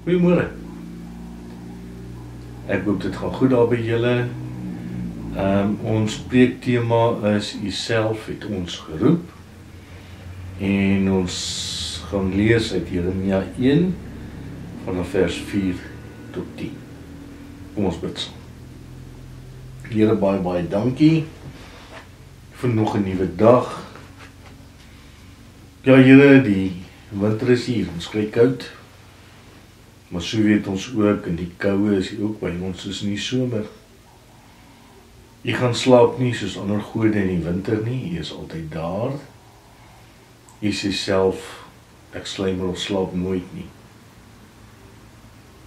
Goeiemôre. Ek hoop dit gaan goed daar by julle. Ons preektema is Uself het ons geroep. En ons gaan lees uit Jeremia 1 vanaf vers 4 tot 10. Kom ons bid saam. Here, baie dankie vir nog 'n nuwe dag. Ja Here, die winter is hier, ons kry koud. Maar so weet ons ook, en die koue is ook by ons soos in die somer. Jy gaan slaap nie soos ander gode in die winter nie, jy is altyd daar. Jy sê self, ek sluimer of slaap nooit nie.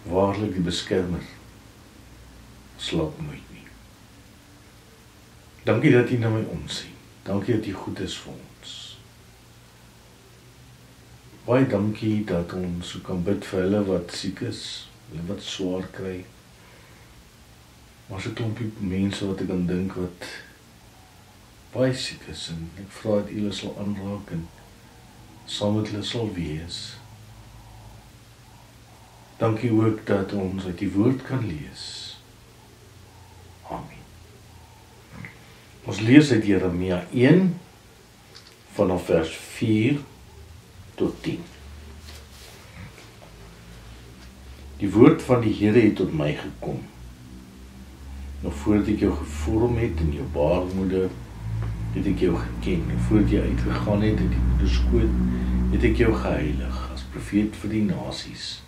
Waarlik die beskermer, slaap nooit nie. Dankie dat jy na my omsien, dankie dat jy goed is vir ons. Baie dankie dat ons so kan bid vir hulle wat siek is, hulle wat swaar kry. Maar so 'n klompie mense wat ek kan dink wat baie siek is, en ek vra dat hulle sal aanraak en saam met hulle sal wees. Dankie ook dat ons uit die woord kan lees. Amen. Ons lees uit Jeremia 1 vanaf vers 4 tot 10. Die woord van die Here het tot my gekom. Nog voordat ek jou gevorm het in jou baarmoeder, het ek jou geken. En voordat jy uitgegaan het in die moederskoot, het ek jou geheilig. As profeet vir die nasies,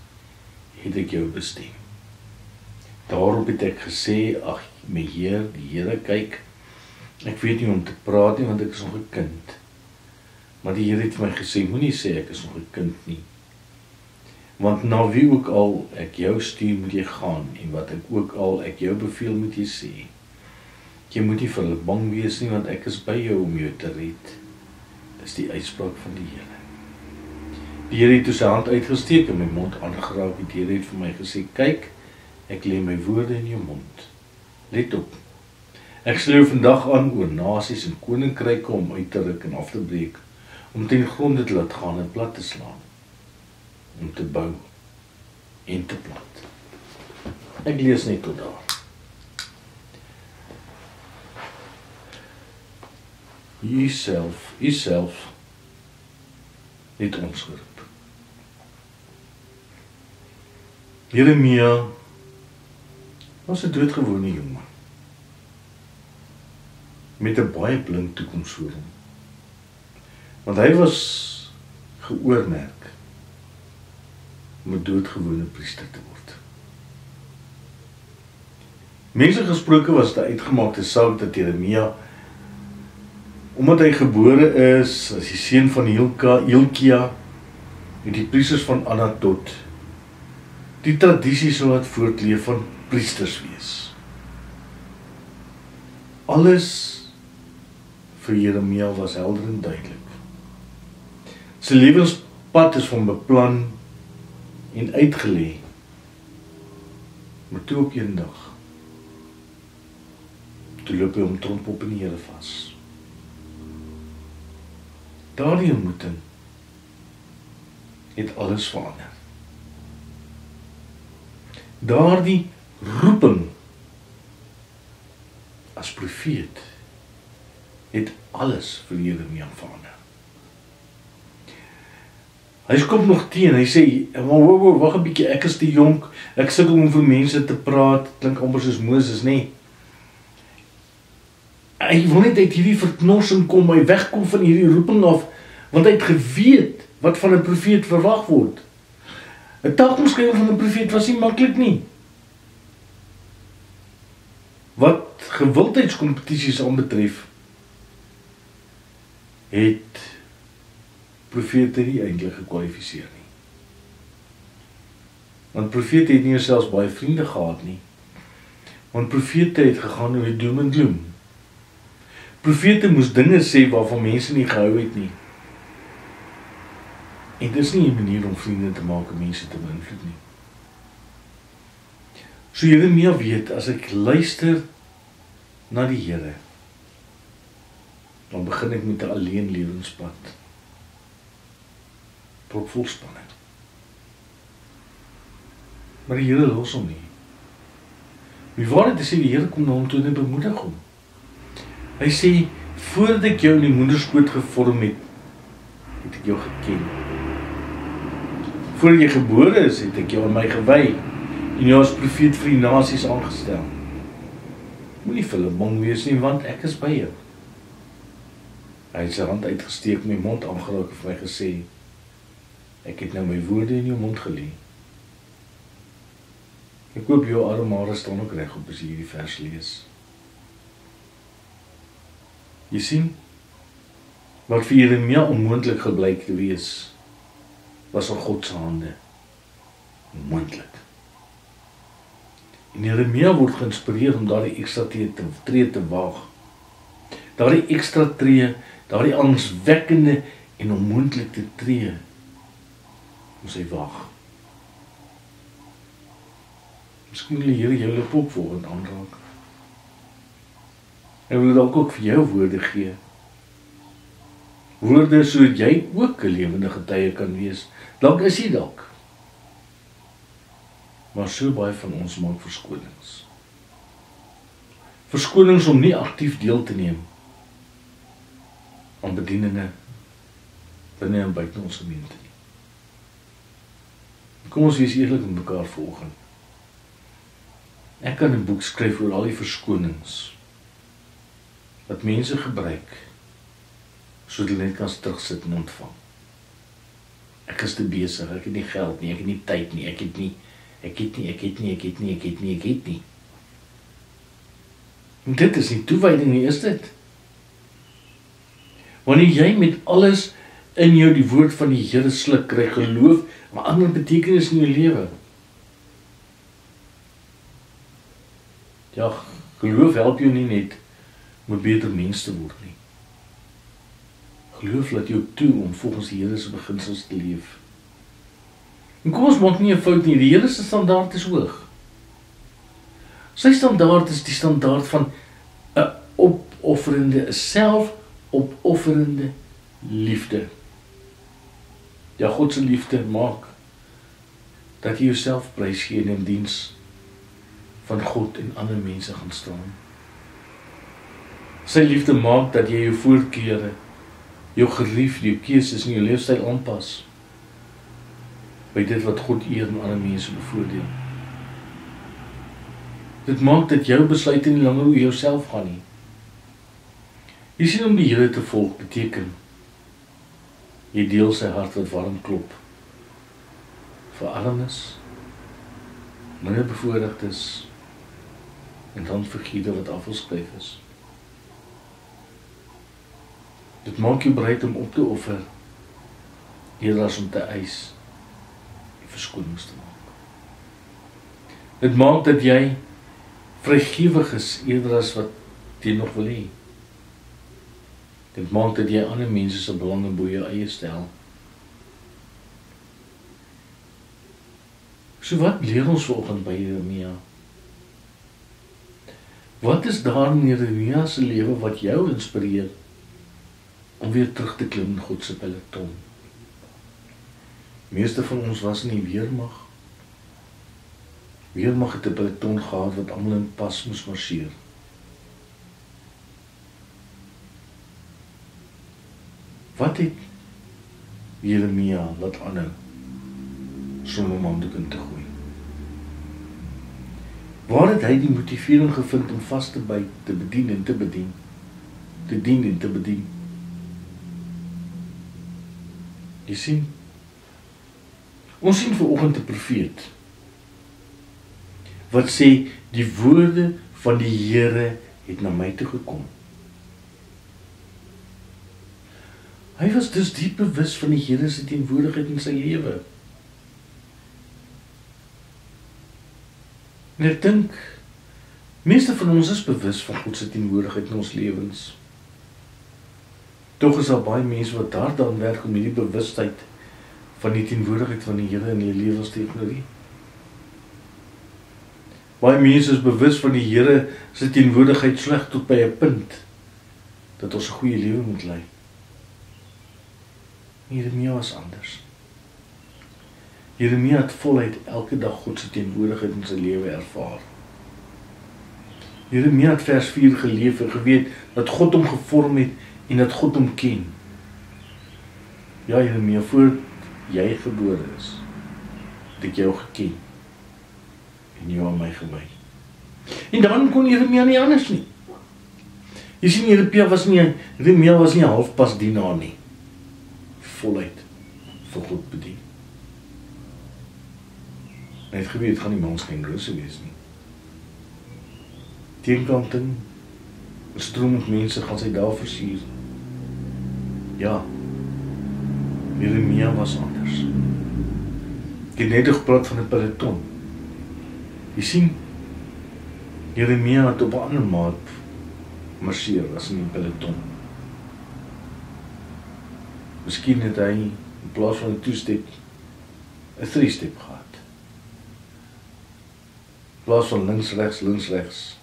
het ek jou bestem. Daarop het ek gesê, ag, my Heer, die Here, kyk, ek weet nie om te praat nie, want ek is nog 'n kind. Maar die Here het vir my gesê, moenie sê ek is nog 'n kind nie. Want na wie ook al ek jou stuur, moet jy gaan, en wat ek ook al ek jou beveel, moet jy sê. Jy moet nie vir hulle bang wees nie, want ek is by jou om jou te red. Dis die uitspraak van die Here. Die Here het toe sy hand uitgesteek en my mond aangeraak. Die Here het vir my gesê, kyk, ek lê my woorde in jou mond. Let op. Ek sal jou vandag aan oor nasies en koninkryke om uit te ruk en af te breek, om ten gronde te laat gaan en plat te slaan, om te bou en te plant. Ek lees net tot daar. Uself het ons geroep. Jeremia was 'n doodgewone jongen met 'n baie blink toekoms voor hom. Want hy was geoormerk om 'n doodgewone priester te word. Mense gesproke was die uitgemaakte saak dat Jeremia, omdat hy gebore is as die seun van Hilkia en die priesters van Anatot, die tradisie sal laat voortleef van priesters wees. Alles vir Jeremia was helder en duidelik. Sy lewenspad is van beplan en uitgelê, maar toe op eendag, toe loop hy om tromp op in die Here vas. Daardie ontmoeting het alles verander. Daardie roeping as profeet het alles vir Jeremia verander. Hy skop nog teen, hy sê, wag 'n bietjie, ek is te jonk, ek sukkel om vir mense te praat, klink amper soos Moses, nee. Hy wil net uit hierdie verknorsing kom, hy wegkom van hierdie roeping af, want hy het geweet wat van 'n profeet verwag word. 'n Taakomskrywing van 'n profeet was nie maklik nie. Wat gewildheidskompetisies aanbetref, het profete nie eintlik gekwalifiseer nie. Want profete het nie selfs baie vriende gehad nie. Want profete het gegaan oor doom en gloom. Profete moes dinge sê waarvan mense nie gehou het nie. En dis nie 'n manier om vriende te maak en mense te beïnvloed nie. So Jeremia weet, as ek luister na die Here, dan begin ek met 'n alleen lewenspad. Propvol spanning. Maar die Here los hom nie. Die waarheid is, die Here kom na hom toe en bemoedig hom. Hy sê, voordat ek jou in die moederskoot gevorm het, het ek jou geken. Voordat jy gebore is, het ek jou aan my gewy en jou as profeet vir die nasies aangestel. Moenie vir hulle bang wees nie, want ek is by jou. Hy het sy hand uitgesteek, my mond aangeraak en vir my gesê, ek het nou my woorde in jou mond gelê. Ek hoop jou armhare staan ook reg op as jy hierdie vers lees. Jy sien, wat vir Jeremia onmoontlik gebleik te wees, was al God se hande. Onmoontlik. En Jeremia word geïnspireer om daardie ekstra tree te waag. Daardie ekstra tree, daardie angswekkende en onmoontlike tree, om sy waag. Miskien wil die Here jou lip ook volgend aanraak. Hy wil dalk ook vir jou woorde gee. Woorde sodat jy ook 'n lewende getuie kan wees. Dalk is jy dalk. Maar so baie van ons maak verskonings. Verskonings om nie aktief deel te neem aan bedieninge binne en buite ons gemeente nie. Kom ons wees eerlik met mekaar vanoggend. Ek kan 'n boek skryf oor al die verskonings wat mense gebruik sodat hulle net kan terugsit en ontvang. Ek is te besig, ek het nie geld nie, ek het nie tyd nie, ek het nie. En dit is nie toewyding nie, is dit? Wanneer jy met alles in jou die woord van die Here sluk, kry geloof 'n ander betekenis in jou lewe. Ja, geloof help jou nie net om 'n beter mens te word nie. Geloof laat jou toe om volgens die Here se beginsels te leef. En kom ons maak nie 'n fout nie, die Here se standaard is hoog. Sy standaard is die standaard van 'n opofferende, 'n selfopofferende liefde. Ja, God se liefde maak dat jy jouself prys gee in diens van God en ander mense gaan staan. Sy liefde maak dat jy jou voorkeure, jou geliefde, jou keuses en jou leefstyl aanpas by dit wat God eer en ander mense bevoordeel. Dit maak dat jou besluite nie langer oor jouself gaan nie. Jy sien, om die Here te volg beteken jy deel sy hart wat warm klop vir armes, minder bevoordigdes en dan vergiete wat afgeskryf is. Dit maak jou bereid om op te offer eerder as om te eis en verskonings te maak. Dit maak dat jy vrygewig is eerder as wat jy nog wil hê. Dit maak dat jy ander mense se belange bo jou eie stel. So wat leer ons vanoggend by Jeremia? Wat is daar in Jeremia se lewe wat jou inspireer om weer terug te klim in God se peloton? Meeste van ons was in die weermag. Weermag het 'n peloton gehad wat almal in pas moes marseer. Wat het Jeremia laat aanhou sonder om handdoek in te gooi? Waar het hy die motivering gevind om vas te byt, te bedien en te bedien, te dien en te bedien? Jy sien, ons sien vanoggend 'n profeet wat sê, die woorde van die Here het na my toe gekom. Hy was dus diep bewus van die Here se teenwoordigheid in sy lewe. En ek dink, meeste van ons is bewus van God se teenwoordigheid in ons lewens. Tog is daar baie mense wat hard aan werk om hierdie bewustheid van die teenwoordigheid van die Here in hulle lewens te ignoreer. Baie mense is bewus van die Here se teenwoordigheid slegs tot by 'n punt dat ons 'n goeie lewe moet lei. Jeremia was anders. Jeremia het voluit elke dag God se teenwoordigheid in sy lewe ervaar. Jeremia het vers 4 geleef en geweet dat God hom gevorm het en dat God hom ken. Ja, Jeremia, voor jy gebore is, het ek jou geken en jou aan my gewy. En dan kon Jeremia nie anders nie. Jy sien, Jeremia was nie halfpas dienaar nie. Voluit vir God bedien. Hy het geweet, het gaan nie mans geen ruse wees nie. Teenkanting, 'n stroom met mense gaan sy daar versier. Ja, Jeremia was anders. Ek het net gepraat van 'n peloton. Jy sien, Jeremia het op 'n ander maat marseer as in die peloton. Miskien het hy in plaas van 'n 2-step 'n 3-step gehad. In plaas van links, regs,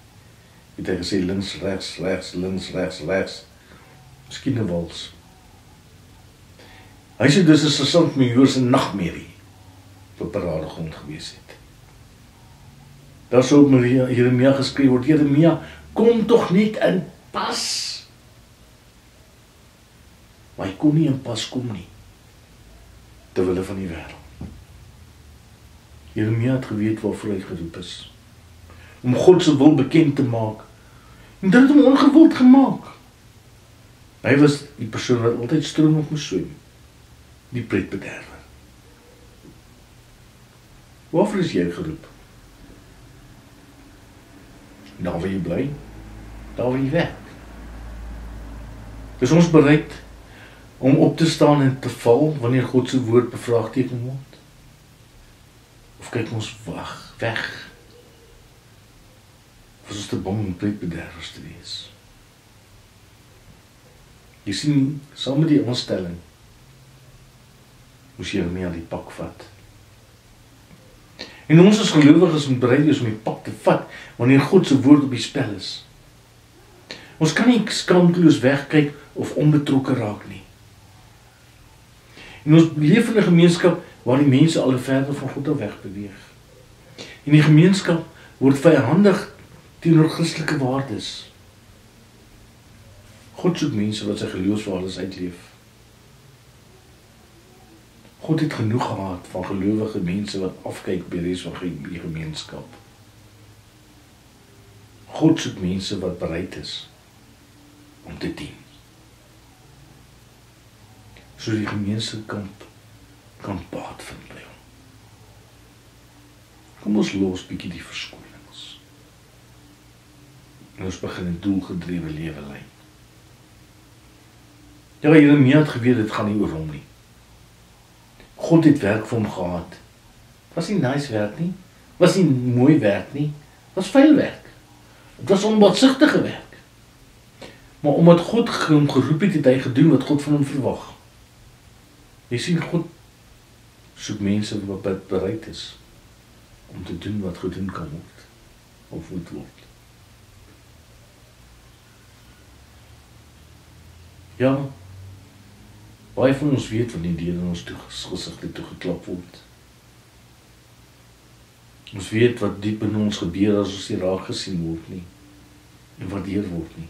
het hy gesê links, regs. Miskien 'n wals. Hy sê dis 'n sergeant-majoor se nagmerrie op paradegrond gewees het. Daar sou op Jeremia geskryf word, Jeremia, kom tog net in pas. Maar hy kon nie in pas kom nie, terwille van die wêreld. Jeremia het geweet waarvoor hy geroep is, om God se wil bekend te maak, en dit het hom ongewild gemaak. Hy was die persoon wat altyd stroom op moes swem, die pretbederwer. Waarvoor is jy geroep? Daar waar jy bly, daar waar jy werk. Is ons bereid om op te staan en te val wanneer God se woord bevraagteken word? Of kyk ons weg? Of is ons te bang om pretbederwers te wees? Jy sien, saam met die aanstelling moes Jeremia die pak vat. En ons as gelowiges moet bereid wees om die pak te vat wanneer God se woord op die spel is. Ons kan nie skaamteloos wegkyk of onbetrokke raak nie. En ons leef in 'n gemeenskap waar die mense al verder van God af wegbeweeg. En die gemeenskap word vyhandig teenoor Christelike waardes. God soek mense wat sy geloofswaardes uitleef. God het genoeg gehad van gelowige mense wat afkyk by die res van die gemeenskap. God soek mense wat bereid is om te dien. So die gemeenskap kan baat vind by hom. Kom ons los bietjie die verskonings. En ons begin 'n doelgedrewe lewe lei. Ja, Jeremia het geweet, dit gaan nie oor hom nie. God het werk vir hom gehad. Was nie nice werk nie, was nie mooi werk nie, was vuil werk. Het was onbaatsigtige werk. Maar omdat God hom geroep het, het hy gedoen wat God van hom verwag. Jy sien, God soek mense wat bereid is om te doen wat gedoen kan word, of moet word. Ja, baie van ons weet wanneer die deur in ons gesigte toegeklap word. Ons weet wat diep in ons gebeur as ons nie raak gesien word nie, en waardeer word nie.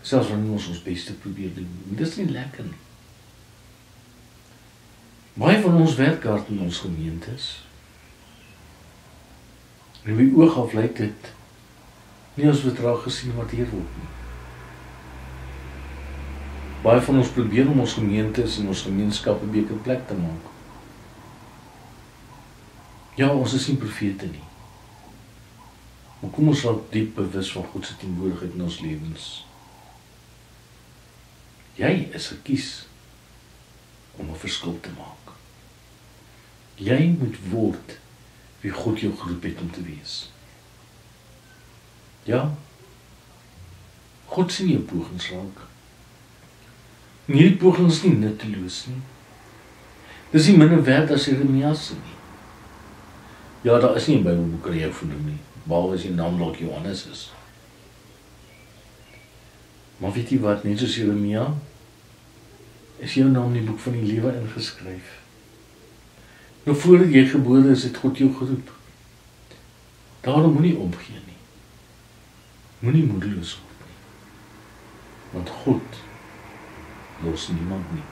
Selfs wanneer ons beste probeer doen, dit is nie lekker nie. Baie van ons werk hard in ons gemeentes, en wie oog af lyk dit nie as wat raak gesien en waardeer word nie. Baie van ons probeer om ons gemeentes en ons gemeenskap 'n beter plek te maak. Ja, ons is nie profete nie. Maar kom ons raak diep bewus van God se teenwoordigheid in ons lewens. Jy is gekies om 'n verskil te maak. Jy moet word wie God jou geroep het om te wees. Ja, God sien jou pogings raak. En hierdie pogings is nie nutteloos nie. Dis nie minder werd as Jeremia se nie. Ja, daar is nie 'n Bybelboek wat jou vernoem nie, behalwe as jy naam dalk Johannes is. Maar weet jy wat, net soos Jeremia, is jou naam in die boek van die lewe ingeskryf. Nou voordat jy gebore is, het God jou geroep. Daarom moenie omgee nie. Moenie moedeloos word nie. Want God los niemand nie.